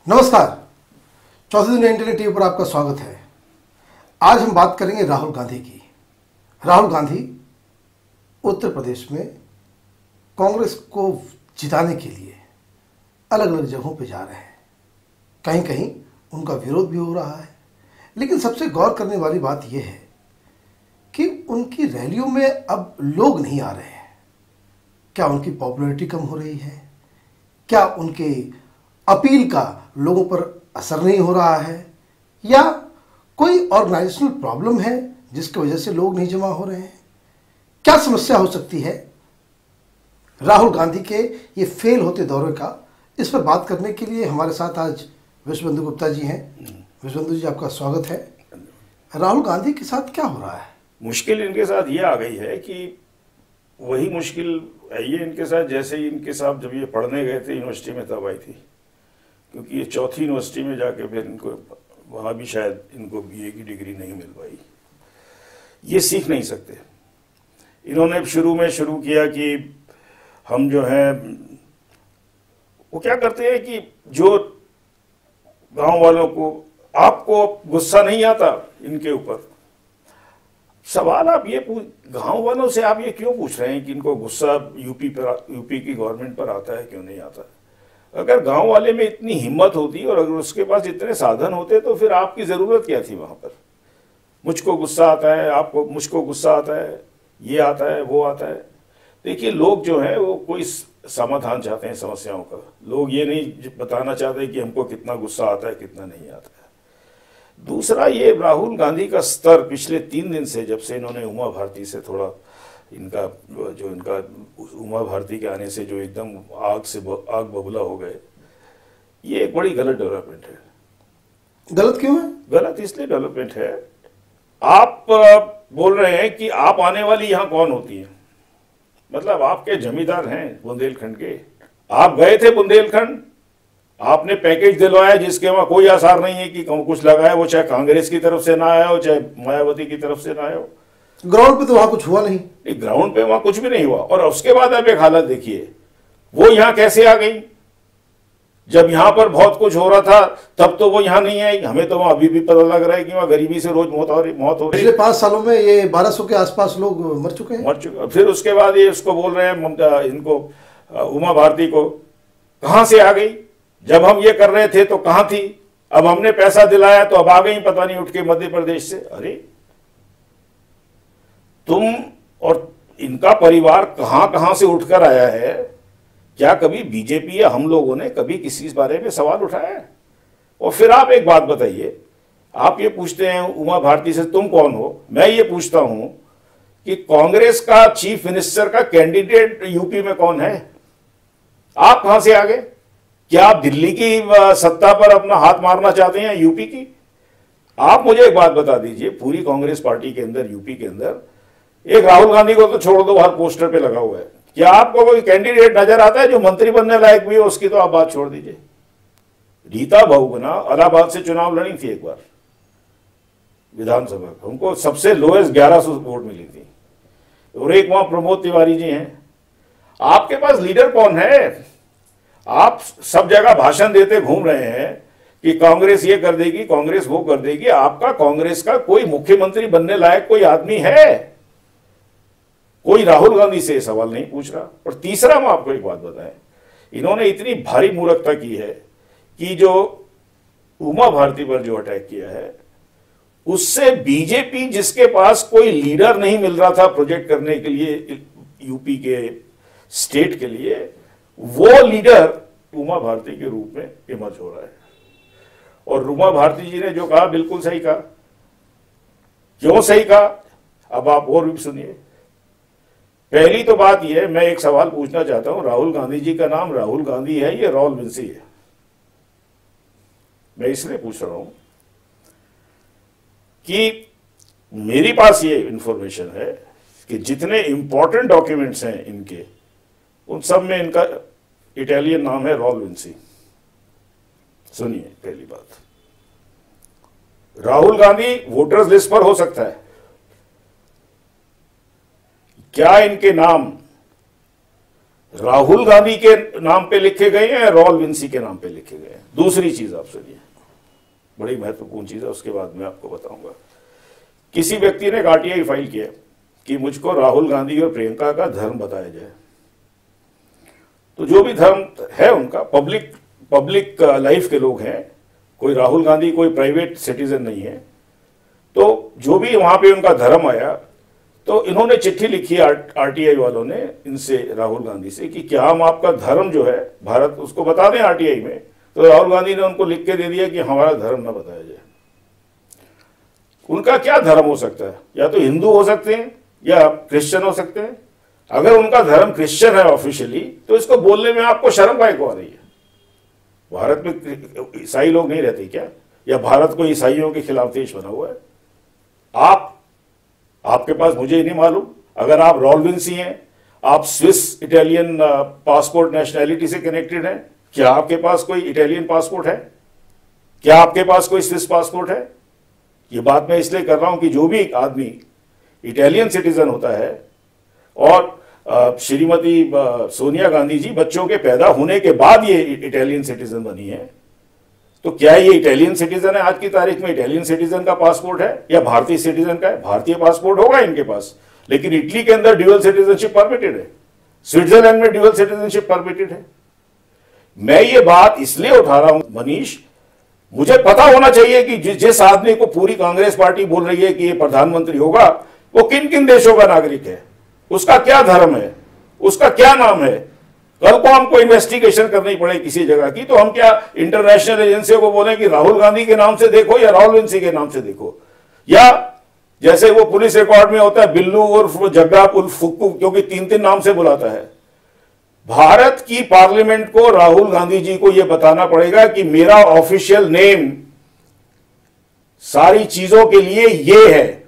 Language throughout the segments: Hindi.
नमस्कार। चौथे दिन इंटरनेट टीवी पर आपका स्वागत है। आज हम बात करेंगे राहुल गांधी की। राहुल गांधी उत्तर प्रदेश में कांग्रेस को जिताने के लिए अलग अलग जगहों पर जा रहे हैं। कहीं कहीं उनका विरोध भी हो रहा है, लेकिन सबसे गौर करने वाली बात यह है कि उनकी रैलियों में अब लोग नहीं आ रहे हैं। क्या उनकी पॉपुलैरिटी कम हो रही है? क्या उनके अपील का लोगों पर असर नहीं हो रहा है, या कोई ऑर्गेनाइजेशनल प्रॉब्लम है जिसकी वजह से लोग नहीं जमा हो रहे हैं? क्या समस्या हो सकती है राहुल गांधी के ये फेल होते दौरे का? इस पर बात करने के लिए हमारे साथ आज विश्वबंधु गुप्ता जी हैं। विश्वबंधु जी, आपका स्वागत है। राहुल गांधी के साथ क्या हो रहा है? मुश्किल इनके साथ ये आ गई है कि वही मुश्किल ये इनके साथ जैसे ही इनके साथ जब ये पढ़ने गए थे यूनिवर्सिटी में तब आई थी, क्योंकि ये चौथी यूनिवर्सिटी में जाके फिर इनको वहाँ भी शायद इनको बीए की डिग्री नहीं मिल पाई। ये सीख नहीं सकते। इन्होंने शुरू में शुरू किया कि हम जो है वो क्या करते हैं कि जो गांव वालों को, आपको गुस्सा नहीं आता इनके ऊपर, सवाल आप ये गांव वालों से आप ये क्यों पूछ रहे हैं कि इनको गुस्सा यूपी की गवर्नमेंट पर आता है, क्यों नहीं आता? अगर गांव वाले में इतनी हिम्मत होती और अगर उसके पास इतने साधन होते तो फिर आपकी जरूरत क्या थी वहां पर? मुझको गुस्सा आता है, आपको मुझको गुस्सा आता है, ये आता है, वो आता है। देखिए, लोग जो है वो कोई समाधान चाहते हैं समस्याओं का। लोग ये नहीं बताना चाहते कि हमको कितना गुस्सा आता है, कितना नहीं आता है। दूसरा, ये राहुल गांधी का स्तर पिछले 3 दिन से, जब से इन्होंने उमा भारती से थोड़ा इनका उमा भारती के आने से जो एकदम आग बबूला हो गए, ये एक बड़ी गलत डेवलपमेंट है। गलत क्यों है? गलत इसलिए डेवलपमेंट है, आप बोल रहे हैं कि आप आने वाली यहां कौन होती है? मतलब आपके जमींदार हैं बुंदेलखंड के, आप गए थे बुंदेलखंड, आपने पैकेज दिलवाया जिसके वहां कोई आसार नहीं है कि कुछ लगा है, वो चाहे कांग्रेस की तरफ से ना आया हो, चाहे मायावती की तरफ से ना आया हो। ग्राउंड पे तो वहां कुछ हुआ नहीं। ग्राउंड पे वहां कुछ भी नहीं हुआ। और उसके बाद आप एक हालत देखिए, वो यहां कैसे आ गई? जब यहां पर बहुत कुछ हो रहा था तब तो वो यहां नहीं आई। हमें तो वहां अभी भी पता लग रहा है कि वहां गरीबी से रोज मौत हो रही। पिछले 5 सालों में ये 1200 के आसपास लोग मर चुके हैं। फिर उसके बाद ये उसको बोल रहे हैं, इनको उमा भारती को, कहां से आ गई? जब हम ये कर रहे थे तो कहां थी? अब हमने पैसा दिलाया तो अब आ गई, पता नहीं उठ के मध्य प्रदेश से। अरे तुम और इनका परिवार कहां कहां से उठकर आया है? क्या कभी बीजेपी या हम लोगों ने कभी किसी इस बारे में सवाल उठाया है? और फिर आप एक बात बताइए, आप ये पूछते हैं उमा भारती से तुम कौन हो? मैं ये पूछता हूं कि कांग्रेस का चीफ मिनिस्टर का कैंडिडेट यूपी में कौन है? आप कहां से आ गए? क्या आप दिल्ली की सत्ता पर अपना हाथ मारना चाहते हैं, यूपी की? आप मुझे एक बात बता दीजिए, पूरी कांग्रेस पार्टी के अंदर, यूपी के अंदर, एक राहुल गांधी को तो छोड़ दो, हर पोस्टर पे लगा हुआ है। क्या आपको कोई कैंडिडेट नजर आता है जो मंत्री बनने लायक भी है? उसकी तो आप बात छोड़ दीजिए। रीता बहुगुणा इलाहाबाद से चुनाव लड़ी थी एक बार विधानसभा का, उनको सबसे लोएस्ट 1100 वोट मिली थी। और एक वहां प्रमोद तिवारी जी हैं। आपके पास लीडर कौन है? आप सब जगह भाषण देते घूम रहे हैं कि कांग्रेस ये कर देगी, कांग्रेस वो कर देगी। आपका कांग्रेस का कोई मुख्यमंत्री बनने लायक कोई आदमी है? कोई राहुल गांधी से सवाल नहीं पूछ रहा। और तीसरा, मैं आपको एक बात बताएं, इन्होंने इतनी भारी मूर्खता की है कि जो उमा भारती पर जो अटैक किया है, उससे बीजेपी, जिसके पास कोई लीडर नहीं मिल रहा था प्रोजेक्ट करने के लिए यूपी के स्टेट के लिए, वो लीडर उमा भारती के रूप में इमर्ज हो रहा है। और उमा भारती जी ने जो कहा बिल्कुल सही कहा। क्यों सही कहा, अब आप और भी सुनिए। पहली तो बात यह है, मैं एक सवाल पूछना चाहता हूं, राहुल गांधी जी का नाम राहुल गांधी है, ये राहुल विंसी है? मैं इसलिए पूछ रहा हूं कि मेरे पास ये इंफॉर्मेशन है कि जितने इंपॉर्टेंट डॉक्यूमेंट्स हैं इनके, उन सब में इनका इटालियन नाम है राहुल विंसी। सुनिए, पहली बात, राहुल गांधी वोटर्स लिस्ट पर हो सकता है, क्या इनके नाम राहुल गांधी के नाम पे लिखे गए हैं या रॉल विंसी के नाम पे लिखे गए हैं? दूसरी चीज आप सुनिए, बड़ी महत्वपूर्ण चीज है, उसके बाद मैं आपको बताऊंगा। किसी व्यक्ति ने एक आरटीआई फाइल किया कि मुझको राहुल गांधी और प्रियंका का धर्म बताया जाए। तो जो भी धर्म है उनका, पब्लिक लाइफ के लोग हैं, कोई राहुल गांधी कोई प्राइवेट सिटीजन नहीं है, तो जो भी वहां पे उनका धर्म आया, तो इन्होंने चिट्ठी लिखी आरटीआई वालों ने इनसे, राहुल गांधी से, कि क्या हम आपका धर्म जो है भारत उसको बता दें आरटीआई में। तो राहुल गांधी ने उनको लिख के दे दिया कि हमारा धर्म ना बताया जाए। उनका क्या धर्म हो सकता है? या तो हिंदू हो सकते हैं या क्रिश्चियन हो सकते हैं। अगर उनका धर्म क्रिश्चियन है ऑफिशियली, तो इसको बोलने में आपको शर्म काहे को आ रही है? भारत में ईसाई लोग नहीं रहते क्या? या भारत को ईसाइयों के खिलाफ देश बना हुआ है? आपके पास, मुझे नहीं मालूम, अगर आप रॉल विंसी हैं, आप स्विस इटालियन पासपोर्ट नेशनैलिटी से कनेक्टेड हैं, क्या आपके पास कोई इटालियन पासपोर्ट है? क्या आपके पास कोई स्विस पासपोर्ट है? ये बात मैं इसलिए कर रहा हूं कि जो भी आदमी इटालियन सिटीजन होता है, और श्रीमती सोनिया गांधी जी बच्चों के पैदा होने के बाद ये इटालियन सिटीजन बनी है, तो क्या ये इटालियन सिटीजन है आज की तारीख में? इटालियन सिटीजन का पासपोर्ट है या भारतीय सिटीजन का है? भारतीय पासपोर्ट होगा इनके पास, लेकिन इटली के अंदर ड्यूअल सिटीजनशिप परमिटेड है, स्विट्जरलैंड में ड्यूअल सिटीजनशिप परमिटेड है। मैं ये बात इसलिए उठा रहा हूं मनीष, मुझे पता होना चाहिए कि जिस आदमी को पूरी कांग्रेस पार्टी बोल रही है कि ये प्रधानमंत्री होगा, वो किन किन देशों का नागरिक है, उसका क्या धर्म है, उसका क्या नाम है। कल को हमको इन्वेस्टिगेशन करनी पड़े किसी जगह की, तो हम क्या इंटरनेशनल एजेंसियों को बोलें कि राहुल गांधी के नाम से देखो या राहुल विंसी के नाम से देखो, या जैसे वो पुलिस रिकॉर्ड में होता है बिल्लू उर्फ जग्गा उर्फ फुक्कू, क्योंकि 3-3 नाम से बुलाता है। भारत की पार्लियामेंट को राहुल गांधी जी को यह बताना पड़ेगा कि मेरा ऑफिशियल नेम सारी चीजों के लिए ये है,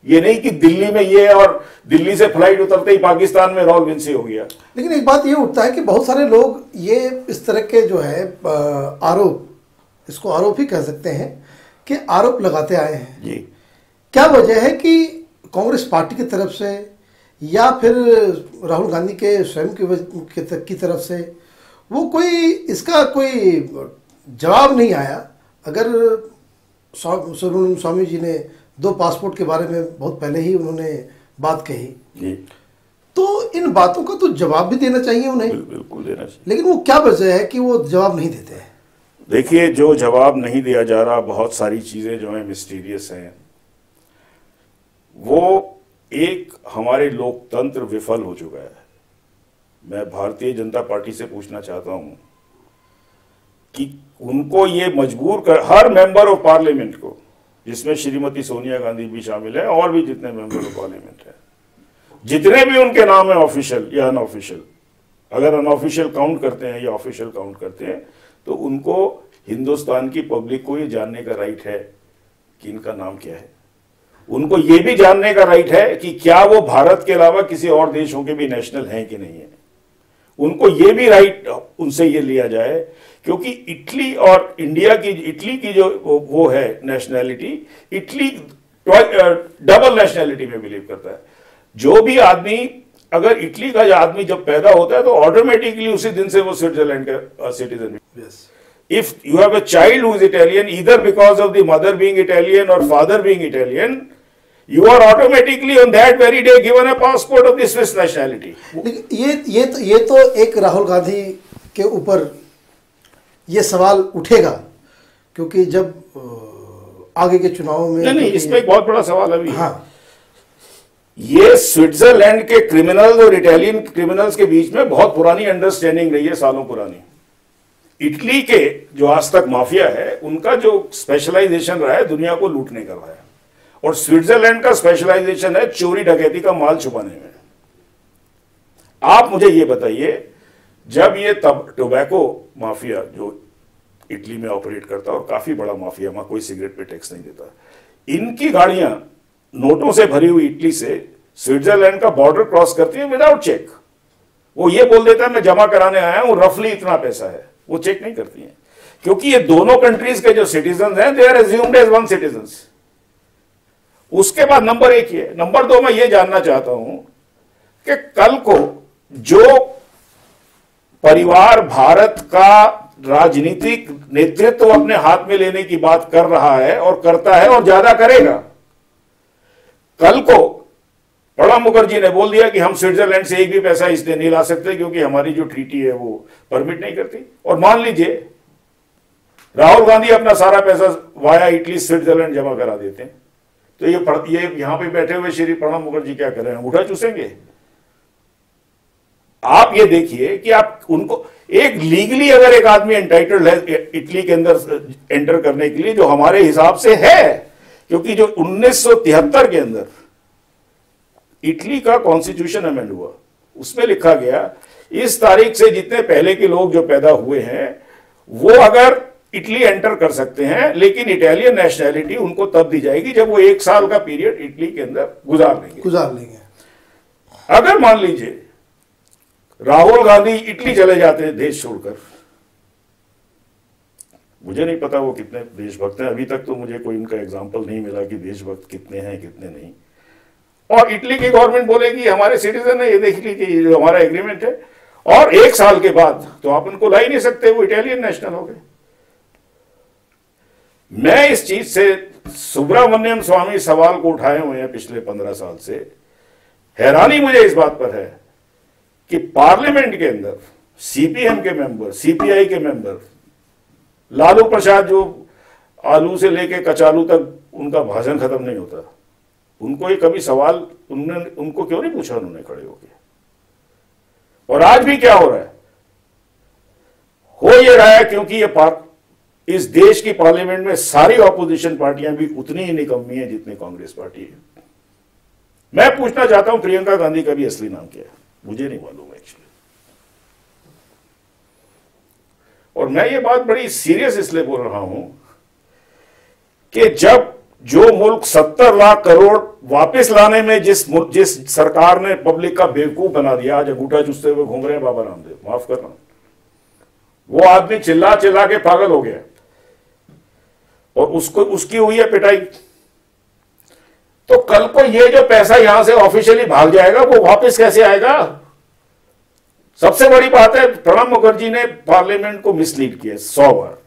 ये नहीं कि दिल्ली में ये है और दिल्ली से फ्लाइट उतरते ही पाकिस्तान में राहुल विंसी हो गया। लेकिन एक बात ये उठता है कि बहुत सारे लोग ये इस तरह के जो है आरोप, इसको आरोप ही कह सकते हैं, कि आरोप लगाते आए हैं जी। क्या वजह है कि कांग्रेस पार्टी की तरफ से या फिर राहुल गांधी के स्वयं की तरफ से वो कोई इसका कोई जवाब नहीं आया? अगर स्वामी जी ने 2 पासपोर्ट के बारे में बहुत पहले ही उन्होंने बात कही जी, तो इन बातों का तो जवाब भी देना चाहिए उन्हें। बिल्कुल देना चाहिए। लेकिन वो क्या वजह है कि वो जवाब नहीं देते हैं? देखिए, जो जवाब नहीं दिया जा रहा, बहुत सारी चीजें जो है मिस्टीरियस हैं। वो एक, हमारे लोकतंत्र विफल हो चुका है। मैं भारतीय जनता पार्टी से पूछना चाहता हूं कि उनको ये मजबूर कर, हर मेंबर ऑफ पार्लियामेंट को, जिसमें श्रीमती सोनिया गांधी भी शामिल है और भी जितने मेंबर ऑफ पार्लियामेंट है, जितने भी उनके नाम है ऑफिशियल या अनऑफिशियल, अगर अनऑफिशियल काउंट करते हैं या ऑफिशियल काउंट करते हैं, तो उनको हिंदुस्तान की पब्लिक को ये जानने का राइट है कि इनका नाम क्या है। उनको ये भी जानने का राइट है कि क्या वो भारत के अलावा किसी और देशों के भी नेशनल हैं कि नहीं है। उनको ये भी राइट उनसे ये लिया जाए, क्योंकि इटली और इंडिया की, इटली की जो वो है नेशनैलिटी, इटली डबल नेशनैलिटी में बिलीव करता है। जो भी आदमी, अगर इटली का आदमी जब पैदा होता है तो ऑटोमेटिकली उसी दिन से वो स्विट्जरलैंड का citizen. If you have a child who is Italian, either because of the mother being Italian or father being Italian, you are automatically on that very day given a passport of the Swiss nationality. लेकिन ये तो एक राहुल गांधी के ऊपर ये सवाल उठेगा, क्योंकि जब आगे के चुनाव में नहीं, इसमें एक बहुत बड़ा सवाल अभी। हाँ, ये स्विट्जरलैंड के क्रिमिनल्स और इटालियन क्रिमिनल्स के बीच में बहुत पुरानी अंडरस्टैंडिंग रही है, सालों पुरानी। इटली के जो आज तक माफिया है, उनका जो स्पेशलाइजेशन रहा है दुनिया को लूटने का रहा है, और स्विट्जरलैंड का स्पेशलाइजेशन है चोरी डकैती का माल छुपाने में। आप मुझे ये बताइए, जब ये तब टोबैको माफिया जो इटली में ऑपरेट करता है, और काफी बड़ा माफिया, वहां कोई सिगरेट पे टैक्स नहीं देता, इनकी गाड़ियां नोटों से भरी हुई इटली से स्विट्जरलैंड का बॉर्डर क्रॉस करती है विदाउट चेक। वो ये बोल देता है मैं जमा कराने आया हूं, रफली इतना पैसा है, वो चेक नहीं करती हैं, क्योंकि ये दोनों कंट्रीज के जो सिटीजन हैं, they are assumed as one citizens. उसके बाद नंबर 1 ये, नंबर 2 मैं ये जानना चाहता हूं कि कल को जो परिवार भारत का राजनीतिक नेतृत्व अपने हाथ में लेने की बात कर रहा है और करता है और ज्यादा करेगा। कल को प्रणब मुखर्जी ने बोल दिया कि हम स्विट्जरलैंड से एक भी पैसा इसलिए नहीं ला सकते क्योंकि हमारी जो ट्रीटी है वो परमिट नहीं करती, और मान लीजिए राहुल गांधी अपना सारा पैसा वाया इटली स्विट्जरलैंड जमा करा देते हैं, तो ये यहां पे बैठे हुए श्री प्रणब मुखर्जी क्या कर रहे हैं? अंगूठा चूसेंगे? आप ये देखिए कि आप उनको एक लीगली अगर एक आदमी एंटाइटल्ड है इटली के अंदर एंटर करने के लिए, जो हमारे हिसाब से है, क्योंकि जो 1973 के अंदर इटली का कॉन्स्टिट्यूशन अमेंड हुआ उसमें लिखा गया इस तारीख से जितने पहले के लोग जो पैदा हुए हैं वो अगर इटली एंटर कर सकते हैं, लेकिन इटालियन नेशनैलिटी उनको तब दी जाएगी जब वो 1 साल का पीरियड इटली के अंदर गुजार लेंगे। अगर मान लीजिए राहुल गांधी इटली चले जाते हैं देश छोड़कर, मुझे नहीं पता वो कितने देशभक्त हैं, अभी तक तो मुझे कोई उनका एग्जाम्पल नहीं मिला कि देशभक्त कितने हैं कितने नहीं, और इटली की गवर्नमेंट बोलेगी हमारे सिटीजन है, ये देख लीजिए ये जो हमारा एग्रीमेंट है, और 1 साल के बाद तो आप उनको ला ही नहीं सकते, वो इटालियन नेशनल हो गए। मैं इस चीज से सुब्रमण्यम स्वामी सवाल को उठाए हुए हैं पिछले 15 साल से। हैरानी मुझे इस बात पर है कि पार्लियामेंट के अंदर सीपीएम के मेंबर, सीपीआई के मेंबर, लालू प्रसाद जो आलू से लेके कचालू तक उनका भाषण खत्म नहीं होता, उनको ये कभी सवाल उनको क्यों नहीं पूछा उन्होंने खड़े होके? और आज भी क्या हो रहा है? हो ये रहा है क्योंकि ये इस देश की पार्लियामेंट में सारी ऑपोजिशन पार्टियां भी उतनी ही निकम्मी है जितनी कांग्रेस पार्टी है। मैं पूछना चाहता हूं प्रियंका गांधी का भी असली नाम क्या है? मुझे नहीं मालूम एक्चुअली। और मैं ये बात बड़ी सीरियस इसलिए बोल रहा हूं कि जब जो मुल्क 70 लाख करोड़ वापस लाने में जिस सरकार ने पब्लिक का बेवकूफ बना दिया, आज अंगूठा चूसते हुए घूम रहे हैं बाबा रामदेव, माफ करना, वो आदमी चिल्ला चिल्ला के पागल हो गया और उसकी हुई है पिटाई। तो कल को ये जो पैसा यहां से ऑफिशियली भाग जाएगा वो वापस कैसे आएगा? सबसे बड़ी बात है प्रणब मुखर्जी ने पार्लियामेंट को मिसलीड किया 100 बार।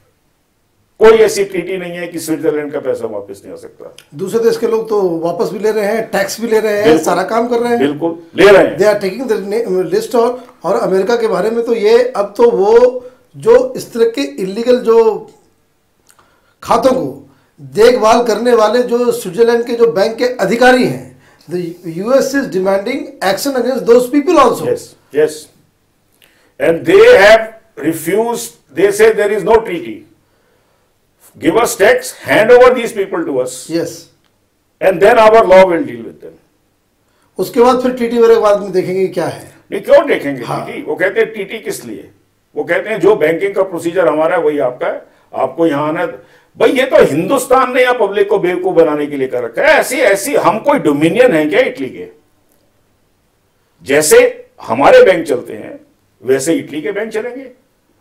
कोई ऐसी ट्रीटी नहीं है कि स्विट्जरलैंड का पैसा वापस नहीं आ सकता। दूसरे देश के लोग तो वापस भी ले रहे हैं, टैक्स भी ले रहे हैं, सारा काम कर रहे हैं। बिल्कुल ले रहे हैं, they are taking the list. और अमेरिका के बारे में तो ये अब तो वो जो इस तरह के इलीगल जो खातों को देखभाल करने वाले जो स्विट्जरलैंड के जो बैंक के अधिकारी हैं, the US is demanding action against those people also. Yes, and they have refused, they say there is no treaty, give us tax, hand over these people to us, yes, and then our law will deal with them. उसके बाद फिर टीटी वगैरह बाद में देखेंगे क्या है। नहीं, क्यों देखेंगे? हाँ। टीटी वो कहते हैं टीटी किस लिए? वो कहते हैं जो बैंकिंग का प्रोसीजर हमारा है वही आपका है, आपको यहां आना। भाई ये तो हिंदुस्तान ने यहाँ पब्लिक को बेवकूफ बनाने के लिए कर रखा है। ऐसी हम कोई डोमिनियन है क्या इटली के? जैसे हमारे बैंक चलते हैं वैसे इटली के बैंक चलेंगे।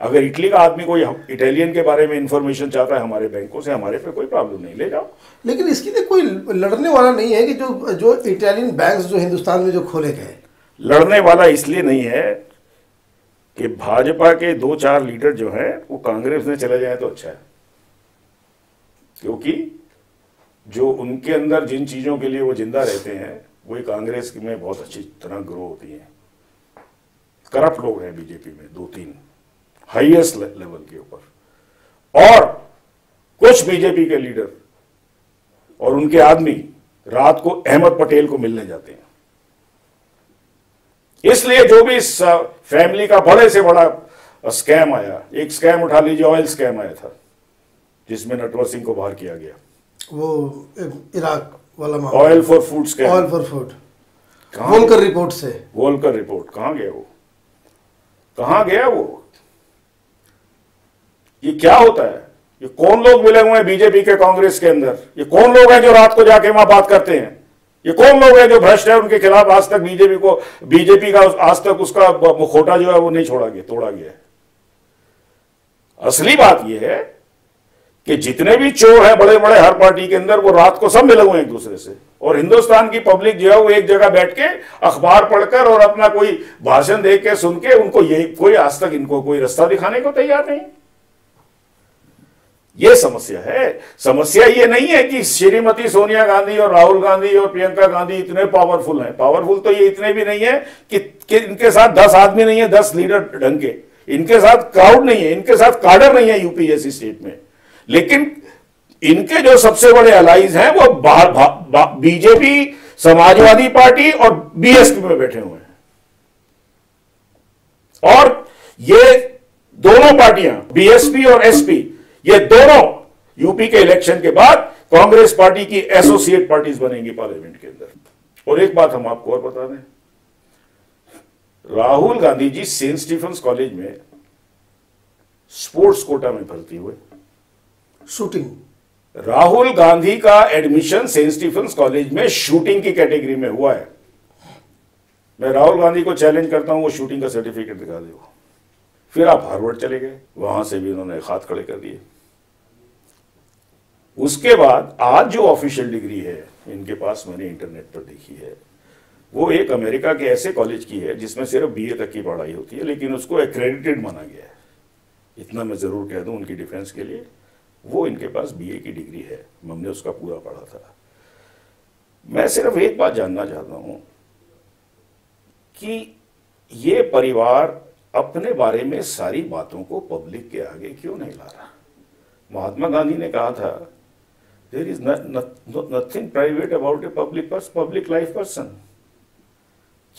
अगर इटली का आदमी कोई इटालियन के बारे में इंफॉर्मेशन चाहता है हमारे बैंकों से, हमारे पे कोई प्रॉब्लम नहीं, ले जाओ। लेकिन इसके लिए कोई लड़ने वाला नहीं है कि जो इटालियन बैंक्स जो हिंदुस्तान में जो खोले गए, लड़ने वाला इसलिए नहीं है कि भाजपा के 2-4 लीडर जो हैं वो कांग्रेस में चले जाए तो अच्छा है, क्योंकि जो उनके अंदर जिन चीजों के लिए वो जिंदा रहते हैं वही कांग्रेस में बहुत अच्छी तरह ग्रो होती हैं। करप्ट लोग हैं बीजेपी में 2-3 हाईएस्ट लेवल के ऊपर, और कुछ बीजेपी के लीडर और उनके आदमी रात को अहमद पटेल को मिलने जाते हैं। इसलिए जो भी इस फैमिली का बड़े से बड़ा स्कैम आया, एक स्कैम उठा लीजिए, ऑयल स्कैम आया था जिसमें नटवर सिंह को बाहर किया गया, वो इराक वाला oil for food scam, oil for food, Volker report से, वोल्कर रिपोर्ट कहां गया वो? कहां गया वो? ये क्या होता है? ये कौन लोग मिले हुए हैं बीजेपी के कांग्रेस के अंदर? ये कौन लोग हैं जो रात को जाके वहां बात करते हैं? ये कौन लोग हैं जो भ्रष्ट है? उनके खिलाफ आज तक बीजेपी का आज तक उसका मुखौटा जो है वो नहीं छोड़ा गया, तोड़ा गया है। असली बात यह है कि जितने भी चोर हैं बड़े बड़े हर पार्टी के अंदर, वो रात को सब मिले हुए हैं एक दूसरे से, और हिंदुस्तान की पब्लिक जो है वो एक जगह बैठ के अखबार पढ़कर और अपना कोई भाषण देख के सुन के, उनको यही कोई आज तक इनको कोई रास्ता दिखाने को तैयार नहीं। ये समस्या है। समस्या ये नहीं है कि श्रीमती सोनिया गांधी और राहुल गांधी और प्रियंका गांधी इतने पावरफुल हैं। पावरफुल तो ये इतने भी नहीं है कि इनके साथ 10 आदमी नहीं है, 10 लीडर ढंग के, इनके साथ क्राउड नहीं है, इनके साथ काडर नहीं है यूपी जैसी स्टेट में। लेकिन इनके जो सबसे बड़े अलाइज हैं वो बीजेपी, समाजवादी पार्टी और बीएसपी में बैठे हुए हैं। और ये दोनों पार्टियां, बीएसपी और एसपी, ये दोनों यूपी के इलेक्शन के बाद कांग्रेस पार्टी की एसोसिएट पार्टीज बनेंगी पार्लियामेंट के अंदर। और एक बात हम आपको और बता दें, Rahul Gandhi ji Saint Stephen's college में स्पोर्ट्स कोटा में भर्ती हुए। शूटिंग, राहुल गांधी का एडमिशन सेंट स्टीफेंस कॉलेज में शूटिंग की कैटेगरी में हुआ है। मैं राहुल गांधी को चैलेंज करता हूं वो शूटिंग का सर्टिफिकेट दिखा दे। फिर आप हार्वर्ड चले गए, वहां से भी उन्होंने हाथ खड़े कर दिए। उसके बाद आज जो ऑफिशियल डिग्री है इनके पास, मैंने इंटरनेट पर देखी है, वो एक अमेरिका के ऐसे कॉलेज की है जिसमें सिर्फ बीए तक की पढ़ाई होती है, लेकिन उसको एक्रेडिटेड माना गया है। इतना मैं जरूर कह दूं उनकी डिफेंस के लिए, वो इनके पास बीए की डिग्री है, हमने उसका पूरा पढ़ा था। मैं सिर्फ एक बात जानना चाहता हूं कि ये परिवार अपने बारे में सारी बातों को पब्लिक के आगे क्यों नहीं ला रहा। महात्मा गांधी ने कहा था, there is nothing private about a public life person.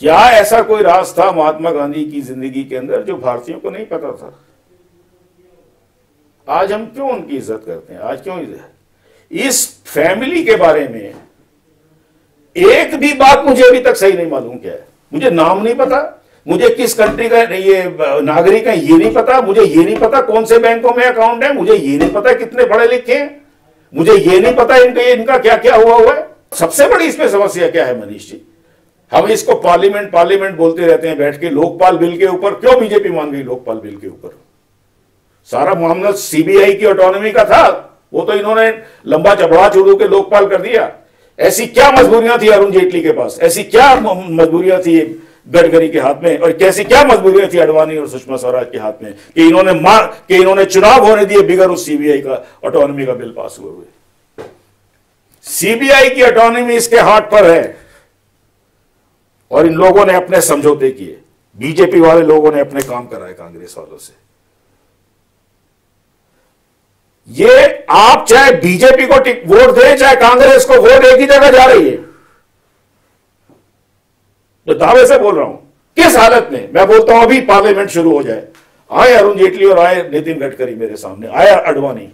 क्या ऐसा कोई राज था महात्मा गांधी की जिंदगी के अंदर जो भारतीयों को नहीं पता था? आज हम क्यों उनकी इज्जत करते हैं? आज क्यों इस फैमिली के बारे में एक भी बात मुझे अभी तक सही नहीं मालूम क्या है। मुझे नाम नहीं पता, मुझे किस कंट्री का ये नागरिक है ये नहीं पता, मुझे ये नहीं पता कौन से बैंकों में अकाउंट है, मुझे ये नहीं पता कितने पढ़े लिखे हैं, मुझे ये नहीं पता इनका क्या क्या हुआ है। सबसे बड़ी इसमें समस्या क्या है मनीष जी? हम इसको पार्लियामेंट बोलते रहते हैं बैठ के, लोकपाल बिल के ऊपर क्यों बीजेपी मान गई? लोकपाल बिल के ऊपर सारा मामला सीबीआई की ऑटोनॉमी का था, वो तो इन्होंने लंबा चबड़ा छोड़ू के लोकपाल कर दिया। ऐसी क्या मजबूरियां थी अरुण जेटली के पास, ऐसी क्या मजबूरियां थी गडकरी के हाथ में, और कैसी क्या मजबूरियां थी अडवाणी और सुषमा स्वराज के हाथ में कि इन्होंने चुनाव होने दिए बिगर उस सीबीआई का ऑटोनॉमी का बिल पास हुए। सीबीआई की ऑटोनॉमी इसके हाथ पर है और इन लोगों ने अपने समझौते किए, बीजेपी वाले लोगों ने अपने काम कराए कांग्रेस वालों से। ये आप चाहे बीजेपी को वोट दें चाहे कांग्रेस को वोट, एक ही जगह जा रही है। तो दावे से बोल रहा हूं, किस हालत में मैं बोलता हूं अभी पार्लियामेंट शुरू हो जाए, आए अरुण जेटली और आए नितिन गडकरी मेरे सामने, आया अडवाणी,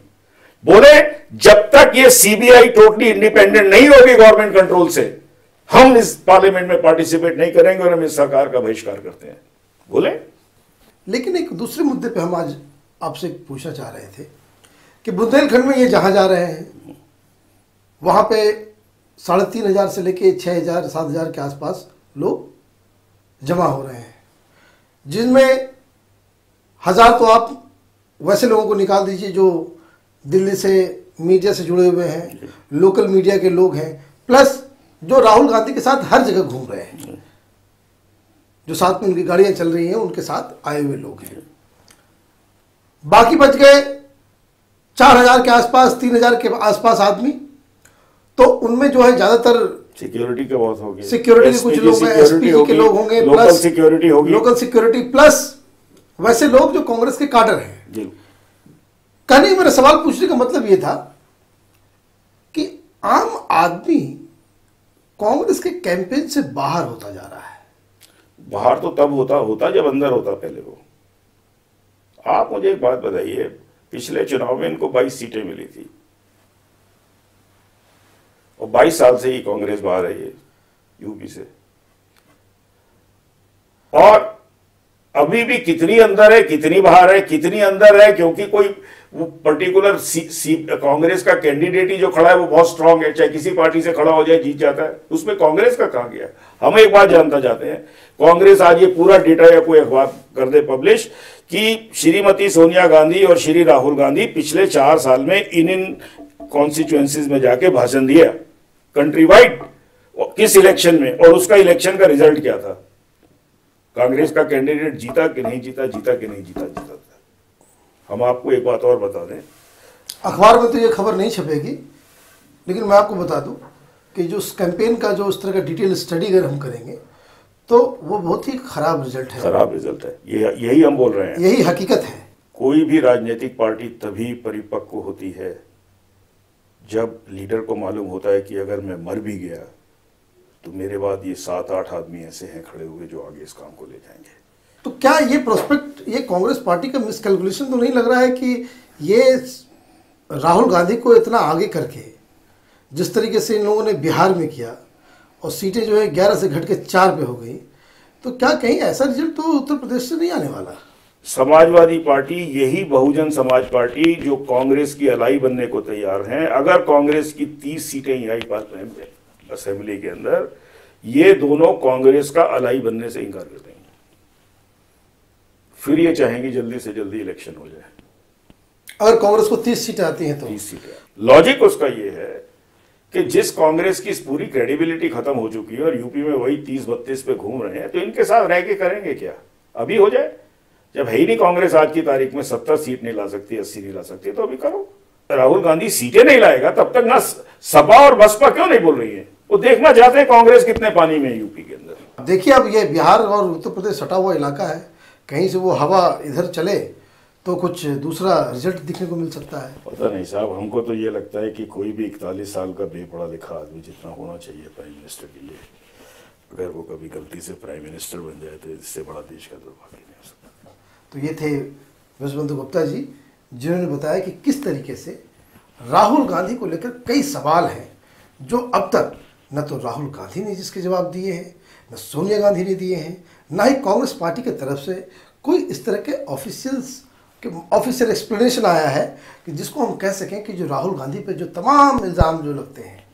बोले जब तक ये सीबीआई टोटली इंडिपेंडेंट नहीं होगी गवर्नमेंट कंट्रोल से, हम इस पार्लियामेंट में पार्टिसिपेट नहीं करेंगे और हम इस सरकार का बहिष्कार करते हैं, बोले। लेकिन एक दूसरे मुद्दे पे हम आज आपसे पूछना चाह रहे थे कि बुंदेलखंड में ये जहां जा रहे हैं वहां पे 3,500 से लेके 6,000 7,000 के आसपास लोग जमा हो रहे हैं, जिनमें 1,000 तो आप वैसे लोगों को निकाल दीजिए जो दिल्ली से मीडिया से जुड़े हुए हैं, लोकल मीडिया के लोग हैं, प्लस जो राहुल गांधी के साथ हर जगह घूम रहे हैं, जो साथ में उनकी गाड़ियां चल रही हैं उनके साथ आए हुए लोग हैं। बाकी बच गए 4,000 के आसपास, 3,000 के आसपास आदमी। तो उनमें जो है ज्यादातर सिक्योरिटी के बहुत होगी, सिक्योरिटी के कुछ लोग हैं, एसपीजी के लोग होंगे, लोकल सिक्योरिटी होगी, लोकल सिक्योरिटी प्लस वैसे लोग जो कांग्रेस के काडर हैं जी। कहने मेरा सवाल पूछने का मतलब यह था कि आम आदमी कांग्रेस के कैंपेन से बाहर होता जा रहा है। बाहर तो तब होता जब अंदर होता पहले वो। आप मुझे एक बात बताइए, पिछले चुनाव में इनको 22 सीटें मिली थी और 22 साल से ही कांग्रेस बाहर है ये यूपी से, और अभी भी कितनी अंदर है कितनी बाहर है, कितनी अंदर है, क्योंकि कोई वो पर्टिकुलर कांग्रेस का कैंडिडेट ही जो खड़ा है वो बहुत स्ट्रांग है, चाहे किसी पार्टी से खड़ा हो जाए जीत जाता है, उसमें कांग्रेस का कहां गया? हम एक बात जानना चाहते हैं, कांग्रेस आज ये पूरा डेटा या कोई अखबार कर दे पब्लिश कि श्रीमती सोनिया गांधी और श्री राहुल गांधी पिछले 4 साल में इन कॉन्स्टिट्यूएंसीज में जाके भाषण दिया कंट्री वाइड, किस इलेक्शन में, और उसका इलेक्शन का रिजल्ट क्या था? कांग्रेस का कैंडिडेट जीता कि नहीं जीता, जीता कि नहीं जीता, जीता था। हम आपको एक बात और बता दें, अखबार में तो ये खबर नहीं छपेगी, लेकिन मैं आपको बता दूं कि जो इस कैंपेन का जो इस तरह का डिटेल स्टडी अगर हम करेंगे तो वो बहुत ही खराब रिजल्ट है। खराब रिजल्ट है, यही हम बोल रहे हैं, यही हकीकत है। कोई भी राजनीतिक पार्टी तभी परिपक्व होती है जब लीडर को मालूम होता है कि अगर मैं मर भी गया तो मेरे बाद ये 7-8 आदमी ऐसे हैं खड़े हुए जो आगे इस काम को ले जाएंगे। तो क्या ये प्रोस्पेक्ट, ये कांग्रेस पार्टी का मिसकैलकुलेशन तो नहीं लग रहा है कि ये राहुल गांधी को इतना आगे करके जिस तरीके से इन लोगों ने बिहार में किया और सीटें जो है 11 से घट के 4 पे हो गई, तो क्या कहीं ऐसा रिजल्ट तो उत्तर प्रदेश से नहीं आने वाला? समाजवादी पार्टी, यही बहुजन समाज पार्टी जो कांग्रेस की अलाई बनने को तैयार हैं, अगर कांग्रेस की 30 सीटें आई असेंबली के अंदर, ये दोनों कांग्रेस का अलाई बनने से इंकार कर देंगे। फिर ये चाहेंगे जल्दी से जल्दी इलेक्शन हो जाए। अगर कांग्रेस को 30 सीटें आती हैं तो 30 सीटें। लॉजिक उसका ये है कि जिस कांग्रेस की पूरी क्रेडिबिलिटी खत्म हो चुकी है और यूपी में वही 30-32 पे घूम रहे हैं, तो इनके साथ रह के करेंगे क्या? अभी हो जाए, जब है ही नहीं कांग्रेस आज की तारीख में 70 सीट नहीं ला सकती, 80 नहीं ला सकती, तो अभी करो। राहुल गांधी सीटें नहीं लाएगा तब तक ना सपा और बसपा क्यों नहीं बोल रही है? वो देखना चाहते हैं कांग्रेस कितने पानी में है यूपी के अंदर। देखिए, अब ये बिहार और उत्तर प्रदेश सटा हुआ इलाका है, कहीं से वो हवा इधर चले तो कुछ दूसरा रिजल्ट दिखने को मिल सकता है। पता नहीं साहब, हमको तो ये लगता है कि कोई भी 41 साल का बेपढ़ा लिखा आदमी जितना होना चाहिए प्राइम मिनिस्टर के लिए, अगर वो कभी गलती से प्राइम मिनिस्टर बन जाए तो इससे बड़ा देश का दुर्भाग्य नहीं हो सकता। तो ये थे विश्वबंधु गुप्ता जी, जिन्होंने बताया कि किस तरीके से राहुल गांधी को लेकर कई सवाल हैं जो अब तक न तो राहुल गांधी ने जिसके जवाब दिए हैं, न सोनिया गांधी ने दिए हैं, न ही कांग्रेस पार्टी की तरफ से कोई इस तरह के ऑफिशियल एक्सप्लेनेशन आया है कि जिसको हम कह सकें कि जो राहुल गांधी पे जो तमाम इल्ज़ाम जो लगते हैं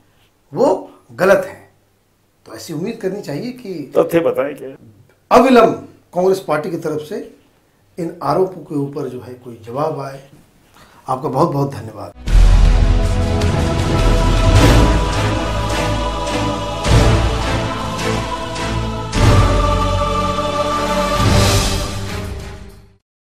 वो गलत हैं। तो ऐसी उम्मीद करनी चाहिए कि तथ्य बताएं क्या अविलंब कांग्रेस पार्टी की तरफ से इन आरोपों के ऊपर जो है कोई जवाब आए। आपका बहुत बहुत धन्यवाद।